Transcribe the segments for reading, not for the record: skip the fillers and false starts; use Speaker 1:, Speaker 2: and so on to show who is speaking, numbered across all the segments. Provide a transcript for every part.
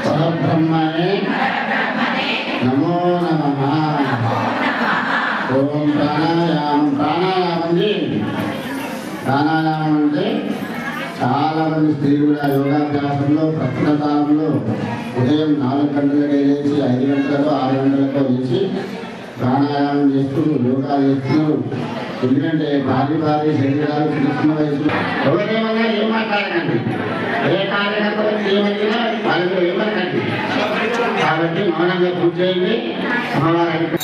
Speaker 1: परब्रह्मणे नमो नमः। ओम प्राणायामं ప్రాణాయామం అంటే చాలా మంది స్త్రీలు కూడా యోగాభ్యాసంలో ప్రస్తుత కాలంలో ఉదయం 4 గంటలకే లేచి 5 గంటలకు 6 గంటలకు లేచి ప్రాణాయామం చేస్తూ యోగా చేస్తూ, ఎందుకంటే భారీ శరీరాలు చిన్న వయసులో ఎవరేమన్నా ఏం మాట్లాడకండి, ఏ కార్యకర్తలు ఏమైనా వాళ్ళతో ఏమనకండి. కాబట్టి మౌనంగా పూజ చేయండి. అమ్మవారికి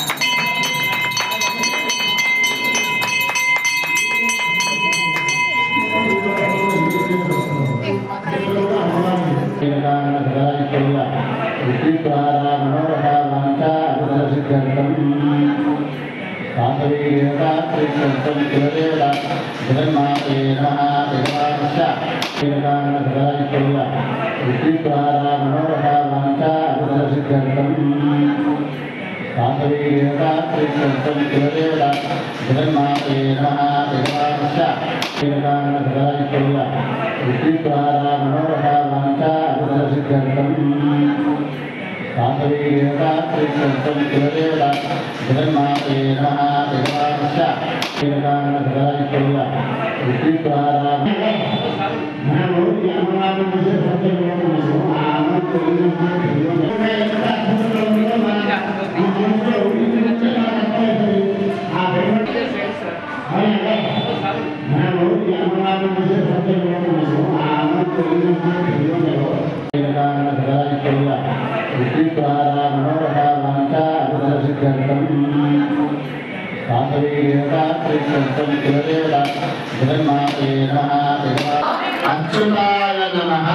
Speaker 1: అచ్యుతాయ నమః.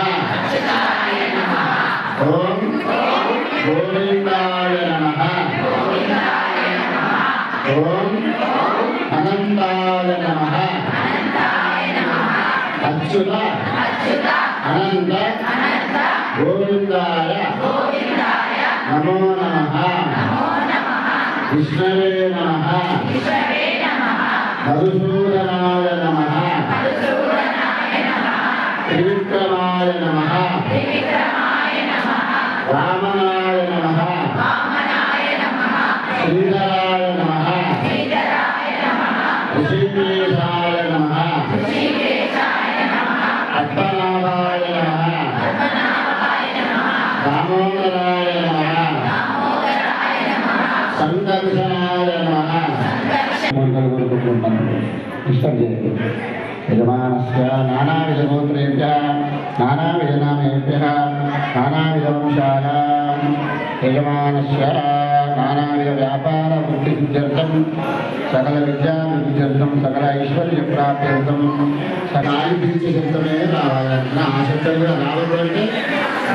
Speaker 1: ఓం గోవిందాయ నమః. ఓం అనంతాయ నమః. అచ్యుత అనంత గోవిందాయ నమో నమః. విష్ణవే నమః. మధుసూదనాయ నమః. త్రివిక్రమాయ నమః. వామనాయ నమః. శ్రీధరాయ నమః. ఋషికేశాయ నమః. పద్మనాభాయ నమః. దామోదరాయ నమః. సంకర్షణాయ నమః. యజమానస్య నానావిధగోత్రేభ్యः నానావిధనామేభ్యः నానావిధవంశానాం యజమానస్య నానావిధ వ్యాపార వృత్తిసిద్ధ్యర్థం సకల విద్యాభివృద్ధ్యర్థం సకల ఐశ్వర్యప్రాప్త్యర్థం సకాలిశబ్దమే రావాలని ఆ శబ్దం కూడా రావాలంటే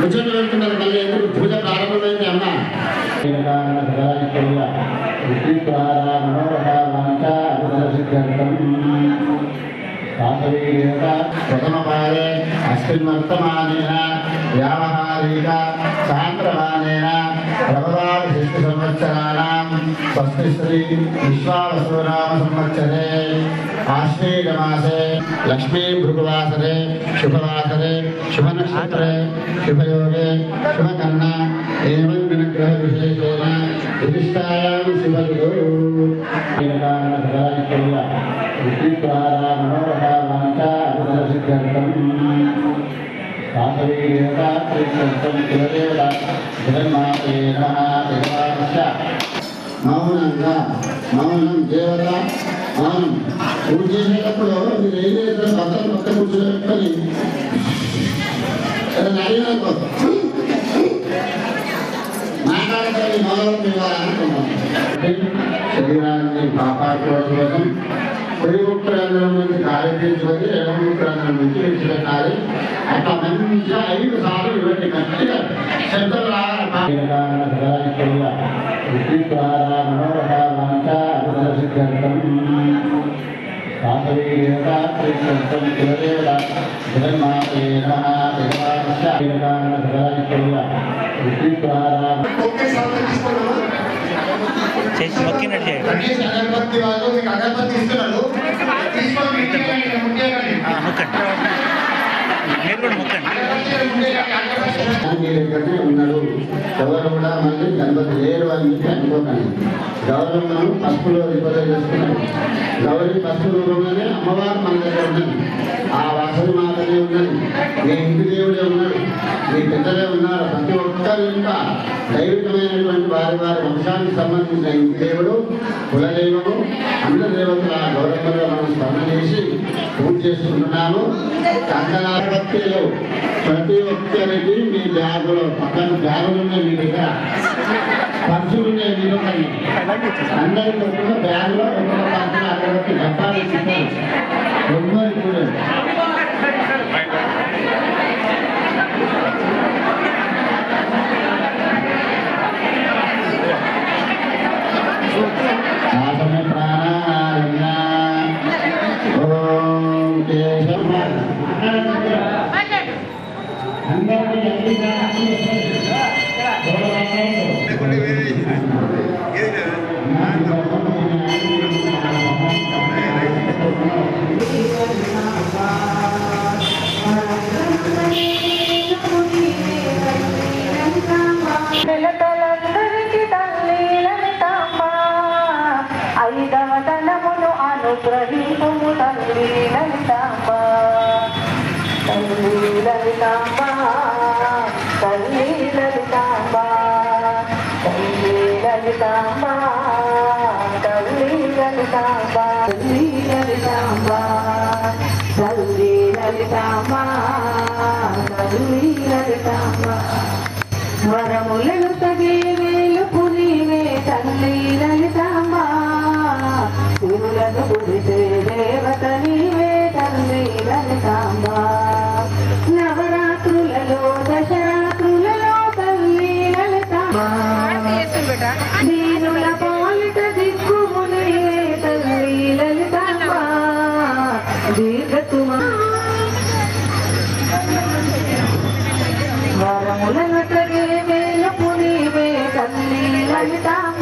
Speaker 1: ముచ్చట్లు వెళ్తున్నారు. మళ్ళీ ఎందుకు పూజ ప్రారంభమైంది అమ్మ. ప్రథమపాదే అస్మిన్ వర్తమానేన వ్యావహారిక సాంద్రమానేన ప్రభవాదిశిష్ట సంవత్సరాణం స్వస్తి శ్రీ విశ్వావసునామ సంవత్సరే ఆశ్వేజ మాసే లక్ష్మీ భృగువాసరే శుభవాసరే శుభనక్షత్రే శుభయోగే శుభకర్ణ ఏవం వినగ్రహ విశేషేణ విశిష్టాయాం శివగురు మౌనంగా మౌనం దేవత మౌనం పూజ చేసేటప్పుడు మీరు ఏం చేస్తారు? భద్రం పక్క కూర్చోబెట్టుకొని మాట్లాడతారు. మౌనం ఇవ్వాలనుకున్నాం. శరీరాన్ని కాపాడుకోవడం కోసం పొడిముక్కరంధ్రం నుంచి గాలించుకొని ఎడముక్కరంధ్రం నుంచి విడిచిపెట్టాలి. అట్లా మంచిగా 5 సార్లు ఇవ్వండి. గట్టిగా శబ్దం రావాలి. మౌనంగా
Speaker 2: మొక్కినట్టు
Speaker 1: అగరబత్తి వాళ్ళు మీకు అగరబత్తి ఇస్తున్నారు, ఉన్నాడు. ఎవరు కూడా మళ్ళీ గణపతి లేరు అని చెప్పి అనుకోకండి. గౌరవం పసుపులో రిపేర్ చేసుకున్నాడు. గౌరీ పసుపు రూపంలోనే అమ్మవారు మన దగ్గర ఉన్నది. ఆ వాసవి మాతనే ఉన్నది. మీ ఇంటి దేవుడే ఉన్నాడు, మీ పెద్దలే ఉన్నారు. ప్రతి ఒక్కరి యొక్క దైవికమైనటువంటి వారి వారి వంశానికి సంబంధించిన ఇంటి దేవుడు, కులదైవము, అన్న దేవతల గౌరవంలో మనం స్మరణ చేసి పూజ చేసుకుంటున్నాము. కంకణాధిపత్యులు ప్రతి ఒక్కరికి మీ బ్యాగులో పక్కన బ్యాగులు ఉన్నాయి, మీ దగ్గర పర్సులు ఉన్నాయి, మీరు అందరికి ఒక్కొక్క బ్యాగులో ఒక్కొక్క పర్సులు అక్కడికి డబ్బాలు ఇస్తారు. ఎవ్వరు కూడా
Speaker 3: అనుగ్రహింపుము తల్లి లలితాంబ, తల్లి లలితాంబ, తల్లి లలితాంబ, తల్లి లలితాంబ, తల్లి లలితాంబ, తల్లి లలితాంబ, తల్లి లలితాంబ, తల్లి లలితాంబ. వరములను తగే వేలుపు నీవే తల్లి లలితాంబ, శివులను గుడిసే దేవత నీవే తల్లి లలితాంబ. నవరాత్రులలో దశరాత్రులలో తల్లి లలితాంబ, దీనుల పాలిట దిక్కుము నీవే తల్లి లలితాంబ. దీర్ఘతుమ వరములను తగే వేలుపు నీవే తల్లి లలితాంబ.